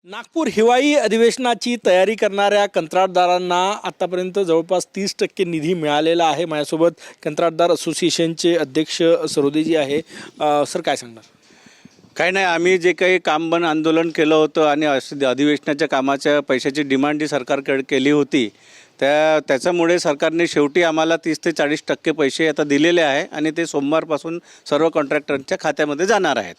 नागपूर हिवाळी अधिवेशनाची तयारी करणाऱ्या कंत्राटदारांना आतापर्यंत जवळपास 30% निधी मिळालेला आहे। माझ्यासोबत कंत्राटदार असोसिएशनचे अध्यक्ष सरोदेजी आहे। सर काय सांगणार? काही नाही, आम्ही जे काही काम बंद आंदोलन केलं होतं आणि अधिवेशनाच्या कामाच्या पैशाची डिमांड जी सरकारकडे केली होती त्याच्यामुळे सरकारने शेवटी आम्हाला 30 ते 40% पैसे आता दिलेले आहे आणि ते सोमवारपासून सर्व कॉन्ट्रॅक्टरच्या खात्यामध्ये जाणार आहेत।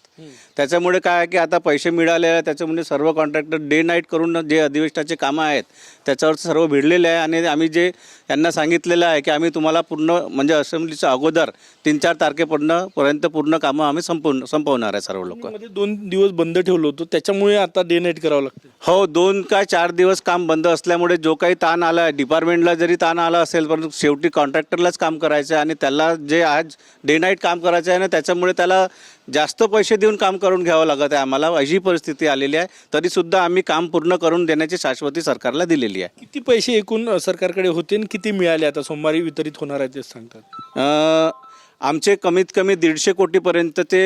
त्याच्यामुळे काय आहे की आता पैसे मिळाले आहे, त्याच्यामुळे सर्व कॉन्ट्रॅक्टर डे नाईट करून जे अधिवेशनाचे कामं आहेत त्याच्यावर सर्व भिडलेले आहे आणि आम्ही जे त्यांना सांगितलेलं आहे की आम्ही तुम्हाला पूर्ण म्हणजे असेंब्लीच्या अगोदर 3-4 तारखेपर्यंत पूर्ण कामं आम्ही संपवणार आहे सर्व लोक। 2 दिवस बंद ठेवलं होतं, त्याच्यामुळे आता डे नाईट करावं लागतं। हो, 2 का 4 दिवस काम बंद असल्यामुळे जो काही ताण आला आहे, डिपार्टमेंटला जरी ताण आला असेल पण शेवटी कॉन्ट्रॅक्टरलाच काम करायचं आहे आणि त्याला जे आज डे नाईट काम करायचं आहे ना, त्याच्यामुळे त्याला जास्त पैसे देऊन काम करून घ्यावं लागत आहे आम्हाला। अशी परिस्थिती आलेली आहे, तरीसुद्धा आम्ही काम पूर्ण करून देण्याची शाश्वती सरकारला दिलेली आहे। किती पैसे एकूण सरकारकडे होते आणि किती मिळाले आता सोमवारी वितरित होणार आहे ते सांगतात? आमचे कमीत कमी 150 कोटीपर्यंत ते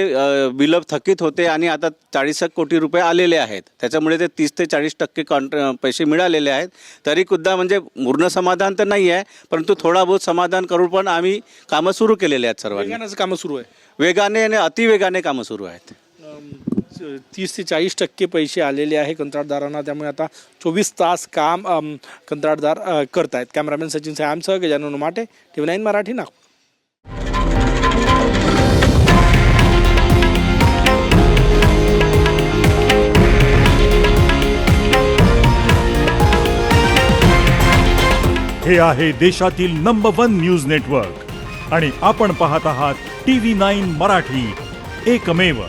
बिल थकीत होते आणि आता 40 कोटी रुपये आलेले आहेत। त्याच्यामुळे ते 30 ते 40% पैसे मिळालेले आहेत। तरीसुद्धा म्हणजे पूर्ण समाधान तर नाही आहे, परंतु थोडा बहुत समाधान करून पण आम्ही कामं सुरू केलेले आहेत सर्वांनी। वेगानं कामं सुरू आहे, वेगाने आणि अतिवेगाने कामं सुरू आहेत। 30 ते 40% पैसे आलेले आहे कंत्राटदारांना, त्यामुळे आता 24 तास काम कंत्राटदार करतायत। कॅमेरामॅन सचिन सायमसह गजानन माटे, TV9 मराठी, नागपूर। हे आहे देशातील नंबर 1 न्यूज नेटवर्क आणि आपण पाहत आहात TV9 मराठी, एकमेव।